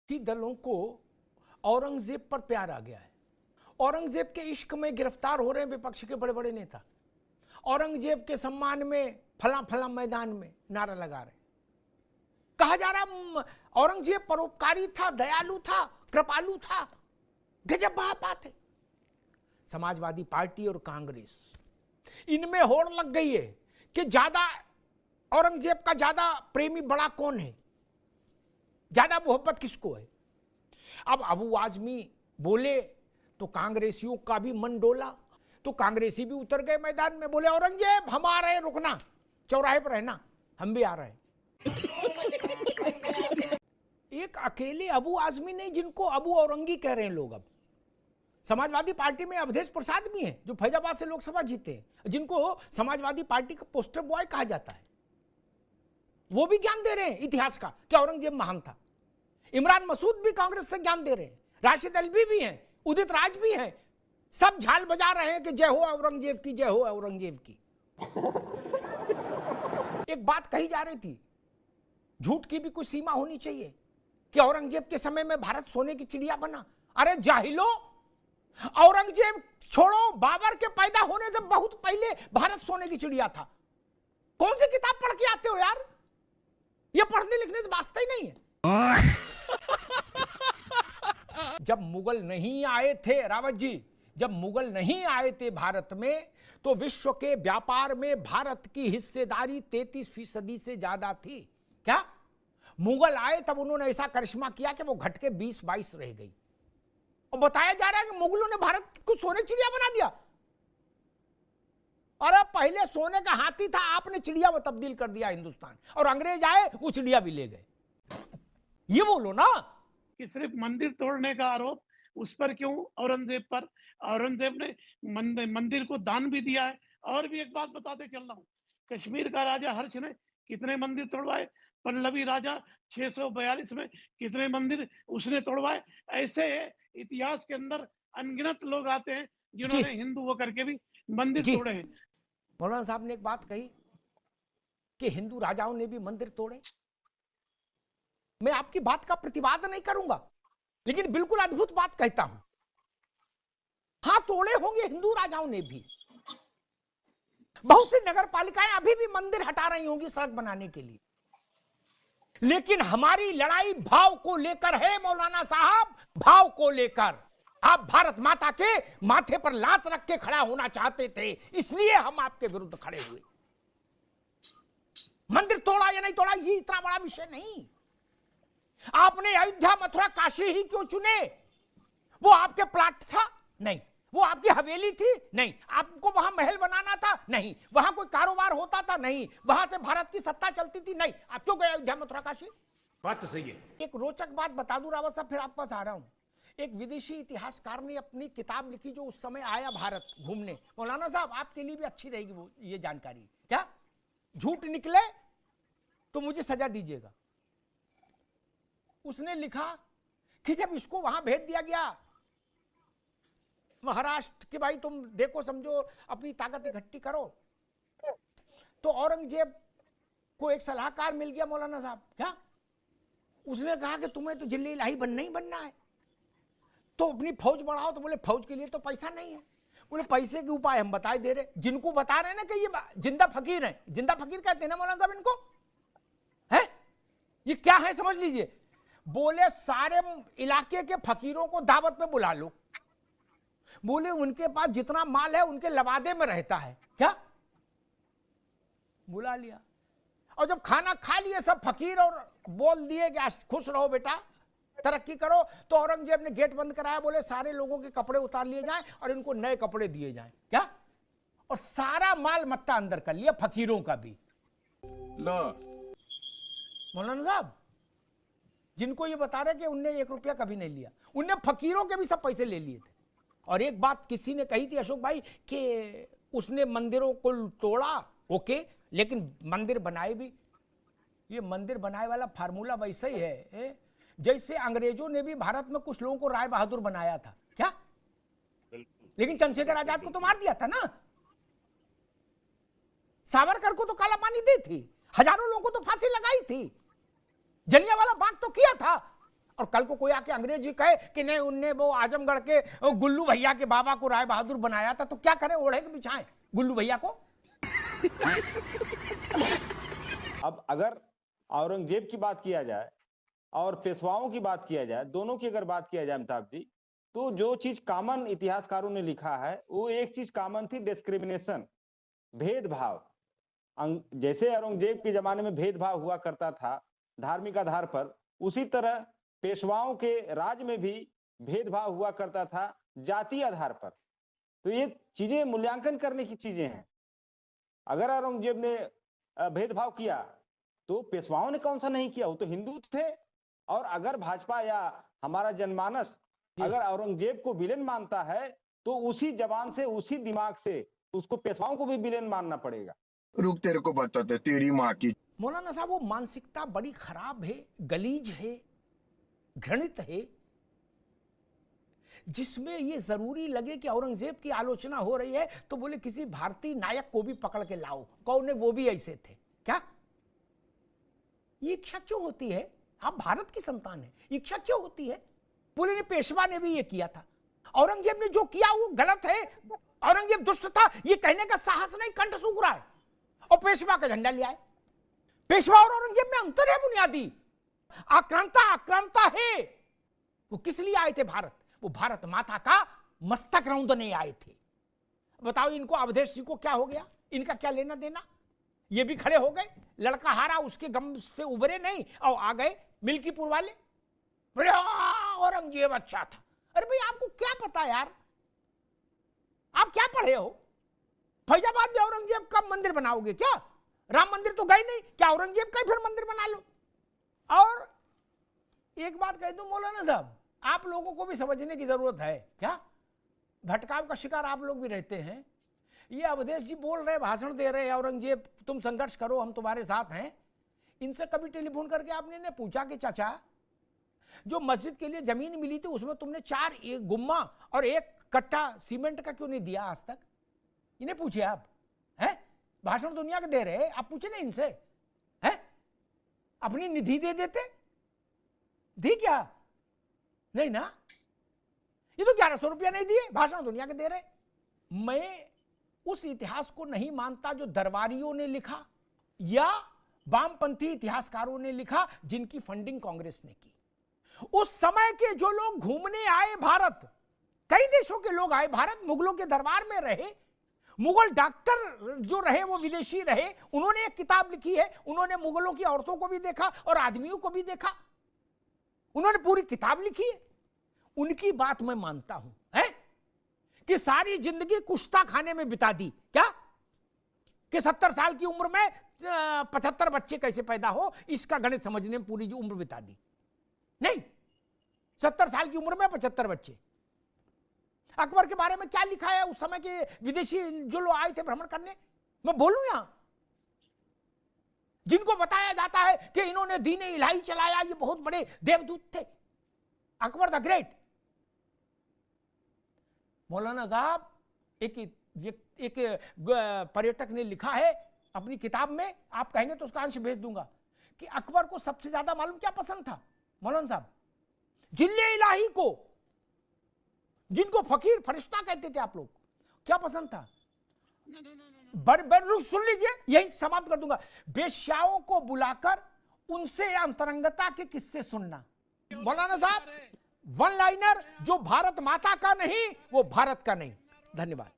कि दलों को औरंगजेब पर प्यार आ गया है। औरंगजेब के इश्क में गिरफ्तार हो रहे हैं विपक्ष के बड़े बड़े नेता। औरंगजेब के सम्मान में फला फला मैदान में नारा लगा रहे। कहा जा रहा औरंगजेब परोपकारी था, दयालु था, कृपालु था। गजब बात है। समाजवादी पार्टी और कांग्रेस, इनमें होड़ लग गई है कि ज्यादा औरंगजेब का ज्यादा प्रेमी बड़ा कौन है, ज्यादा मोहब्बत किसको है। अब अबू आजमी बोले तो कांग्रेसियों का भी मन डोला, तो कांग्रेसी भी उतर गए मैदान में, बोले औरंगजेब हम आ रहे हैं, रुकना, चौराहे पर रहना, हम भी आ रहे हैं। एक अकेले अबू आजमी नहीं जिनको अबू औरंगी कह रहे हैं लोग। अब समाजवादी पार्टी में अवधेश प्रसाद भी हैं जो फैजाबाद से लोकसभा जीते हैं, जिनको समाजवादी पार्टी का पोस्टर बॉय कहा जाता है। वो भी ज्ञान दे रहे हैं इतिहास का कि औरंगजेब महान था। इमरान मसूद भी कांग्रेस से ज्ञान दे रहे हैं, राशिद अल्वी भी हैं, उदित राज भी हैं। सब झाल बजा रहे हैं कि जय हो औरंगजेब की, जय हो औरंगजेब की। एक बात कही जा रही थी, झूठ की भी कुछ सीमा होनी चाहिए, कि औरंगजेब के समय में भारत सोने की चिड़िया बना। अरे जाहिलो, औरंगजेब छोड़ो, बाबर के पैदा होने से बहुत पहले भारत सोने की चिड़िया था। कौन सी किताब पढ़ के आते हो यार? ये पढ़ने लिखने से वास्ता ही नहीं है। जब मुगल नहीं आए थे, रावत जी, जब मुगल नहीं आए थे भारत में, तो विश्व के व्यापार में भारत की हिस्सेदारी 33% से ज्यादा थी। क्या मुगल आए तब उन्होंने ऐसा करिश्मा किया कि वो घट के 20-22 रह गई। और बताया जा रहा है कि मुगलों ने भारत को सोने चिड़िया बना दिया। अरे पहले सोने का हाथी था, आपने चिड़िया में तब्दील कर दिया हिंदुस्तान, और अंग्रेज आए वो चिड़िया भी ले गए। ये बोलो ना कि सिर्फ मंदिर तोड़ने का आरोप उस पर क्यों, औरंगजेब पर? औरंगजेब ने मंदिर को दान भी दिया है। और भी एक बात बताते चल रहा हूँ, कश्मीर का राजा हर्ष ने कितने मंदिर तोड़वाए, पल्लवी राजा 642 में कितने मंदिर उसने तोड़वाए। ऐसे इतिहास के अंदर अनगिनत लोग आते हैं जिन्होंने हिंदू होकर के भी मंदिर तोड़े हैं। मौलाना साहब ने एक बात कही कि हिंदू राजाओं ने भी मंदिर तोड़े। मैं आपकी बात का प्रतिवाद नहीं करूंगा, लेकिन बिल्कुल अद्भुत बात कहता हूं। हां, तोड़े होंगे हिंदू राजाओं ने भी। बहुत सी नगर पालिकाएं अभी भी मंदिर हटा रही होंगी सड़क बनाने के लिए, लेकिन हमारी लड़ाई भाव को लेकर है मौलाना साहब, भाव को लेकर। आप भारत माता के माथे पर लात रख के खड़ा होना चाहते थे, इसलिए हम आपके विरुद्ध खड़े हुए। मंदिर तोड़ा या नहीं तोड़ा ये इतना बड़ा विषय नहीं। आपने अयोध्या, मथुरा, काशी ही क्यों चुने? वो आपके प्लाट था? नहीं। वो आपकी हवेली थी? नहीं। आपको वहां महल बनाना था? नहीं। वहां कोई कारोबार होता था? नहीं। वहां से भारत की सत्ता चलती थी? नहीं। आप क्यों गए अयोध्या, मथुरा, काशी? बात तो सही है। एक रोचक बात बता दूं रावत साहब, फिर आप पास आ रहा हूं। एक विदेशी इतिहासकार ने अपनी किताब लिखी जो उस समय आया भारत घूमने। मौलाना साहब आपके लिए भी अच्छी रहेगी वो ये जानकारी। क्या झूठ निकले तो मुझे सजा दीजिएगा। उसने लिखा कि जब इसको वहां भेज दिया गया महाराष्ट्र कि भाई तुम देखो समझो अपनी ताकत इकट्ठी करो, तो औरंगजेब को एक सलाहकार मिल गया मौलाना साहब। क्या उसने कहा कि तुम्हें तो जिले इलाही बनना ही बनना है, तो अपनी फौज बढ़ाओ। तो बोले फौज के लिए तो पैसा नहीं है। बोले पैसे के उपाय हम बता दे रहे। जिनको बता रहे ना कि ये जिंदा फकीर है, जिंदा फकीर कहते हैं ना मौलाना साहब इनको, है ये क्या है समझ लीजिए। बोले सारे इलाके के फकीरों को दावत पे बुला लो। बोले उनके पास जितना माल है उनके लवादे में रहता है। क्या बुला लिया, और जब खाना खा लिए सब फकीर और बोल दिए कि खुश रहो बेटा, तरक्की करो, तो औरंगजेब ने गेट बंद कराया। बोले सारे लोगों के कपड़े उतार लिए जाएं और इनको नए कपड़े दिए जाएं। क्या, और सारा माल मत्ता अंदर कर लिया, फकीरों का भी। मौलाना साहब जिनको ये बता रहे कि उनने 1 रुपया कभी नहीं लिया, उनने फकीरों के भी सब पैसे ले लिए थे। और एक बात किसी ने कही थी अशोक भाई कि उसने मंदिरों को तोड़ा, ओके, लेकिन मंदिर बनाए भी। ये मंदिर बनाए वाला फार्मूला वैसा ही है जैसे अंग्रेजों ने भी भारत में कुछ लोगों को राय बहादुर बनाया था। क्या, लेकिन चंद्रशेखर आजाद को तो मार दिया था ना, सावरकर को तो काला पानी दी थी, हजारों लोगों को तो फांसी लगाई थी, जलियांवाला बाग तो किया था। और कल को कोई आके अंग्रेजी कहे कि नहीं उनने वो आजमगढ़ के गुल्लू भैया के बाबा को राय बहादुर बनाया था, तो क्या करें, ओढ़े के बिछाएं गुल्लू भैया को। अब अगर औरंगजेब की बात किया जाए और पेशवाओं की बात किया जाए, दोनों की अगर बात किया जाए अमिताभ जी, तो जो चीज कॉमन इतिहासकारों ने लिखा है वो एक चीज कॉमन थी, डिस्क्रिमिनेशन, भेदभाव। जैसे औरंगजेब के जमाने में भेदभाव हुआ करता था धार्मिक आधार पर, उसी तरह पेशवाओं के राज में भी भेदभाव हुआ करता था जातीय आधार पर। तो ये चीजें मूल्यांकन करने की चीजें हैं। अगर औरंगजेब ने भेदभाव किया तो पेशवाओं ने कौन सा नहीं किया, वो तो हिंदू थे। और अगर भाजपा या हमारा जनमानस अगर औरंगजेब को विलेन मानता है तो उसी जबान से, उसी दिमाग से उसको पेशवाओं को भी विलेन मानना पड़ेगा। रुक, तेरे को बताते तेरी माँ की। मौलाना साहब, वो मानसिकता बड़ी खराब है, गलीज है, घृणित है, जिसमें ये जरूरी लगे कि औरंगजेब की आलोचना हो रही है तो बोले किसी भारतीय नायक को भी पकड़ के लाओ, कौन है वो भी ऐसे थे क्या? ये इच्छा क्यों होती है? आप भारत की संतान है, इच्छा क्यों होती है? बोले ने पेशवा ने भी ये किया था, औरंगजेब ने जो किया वो गलत है, औरंगजेब दुष्ट था, ये कहने का साहस नहीं, कंठ सूख रहा है और पेशवा का झंडा लिया है। पेशवा और औरंगजेब में अंतर है बुनियादी। आक्रांता है। वो किस लिए आए थे भारत? वो भारत माता का मस्तक रौंदने आए थे। बताओ इनको, अवधेश जी को क्या हो गया? इनका क्या लेना देना? ये भी खड़े हो गए, लड़का हारा उसके गम से उभरे नहीं और आ गए मिल्कीपुर वाले, बोले औरंगजेब अच्छा था। अरे भाई आपको क्या पता यार, आप क्या पढ़े हो? फैजाबाद में औरंगजेब का मंदिर बनाओगे क्या? राम मंदिर तो गए नहीं, क्या औरंगजेब का ही फिर मंदिर बना लो? और एक बात कह दूं मौलाना साहब, आप लोगों को भी समझने की जरूरत है क्या? भटकाव का शिकार आप लोग भी रहते हैं। ये अवधेश जी बोल रहे, भाषण दे रहे, औरंगजेब तुम संघर्ष करो, हम तुम्हारे साथ हैं। इनसे कभी टेलीफोन करके आपने पूछा कि चाचा जो मस्जिद के लिए जमीन मिली थी उसमें तुमने 4 गुम्मा और 1 कट्टा सीमेंट का क्यों नहीं दिया आज तक? इन्हें पूछे आप, हैं? भाषण दुनिया के दे रहे, आप पूछे ना इनसे, हैं? अपनी निधि दे देते, दी क्या? नहीं ना, ये तो 1100 रुपया नहीं दिए, भाषण दुनिया के दे रहे। मैं उस इतिहास को नहीं मानता जो दरबारियों ने लिखा या वामपंथी इतिहासकारों ने लिखा जिनकी फंडिंग कांग्रेस ने की। उस समय के जो लोग घूमने आए भारत, कई देशों के लोग आए भारत, मुगलों के दरबार में रहे, मुगल डॉक्टर जो रहे वो विदेशी रहे, उन्होंने एक किताब लिखी है, उन्होंने मुगलों की औरतों को भी देखा और आदमियों को भी देखा, उन्होंने पूरी किताब लिखी है। उनकी बात मैं मानता हूं, है कि सारी जिंदगी कुश्ता खाने में बिता दी, क्या कि 70 साल की उम्र में 75 बच्चे कैसे पैदा हो, इसका गणित समझने में पूरी उम्र बिता दी। नहीं, 70 साल की उम्र में 75 बच्चे। अकबर के बारे में क्या लिखा है उस समय के विदेशी जो लोग आए थे भ्रमण करने, मैं बोलूं यहां, जिनको बताया जाता है कि इन्होंने दीन इलाही चलाया, ये बहुत बड़े देवदूत थे, अकबर द ग्रेट। मौलाना साहब, एक पर्यटक ने लिखा है अपनी किताब में, आप कहेंगे तो उसका अंश भेज दूंगा, कि अकबर को सबसे ज्यादा मालूम क्या पसंद था मौलाना साहब? जिल्ले इलाही को, जिनको फकीर फरिश्ता कहते थे आप लोग, क्या पसंद था? सुन लीजिए, यही समाप्त कर दूंगा। बेश्याओं को बुलाकर उनसे अंतरंगता के किस्से सुनना। मौलाना साहब, वन लाइनर जो भारत माता का नहीं वो भारत का नहीं। धन्यवाद।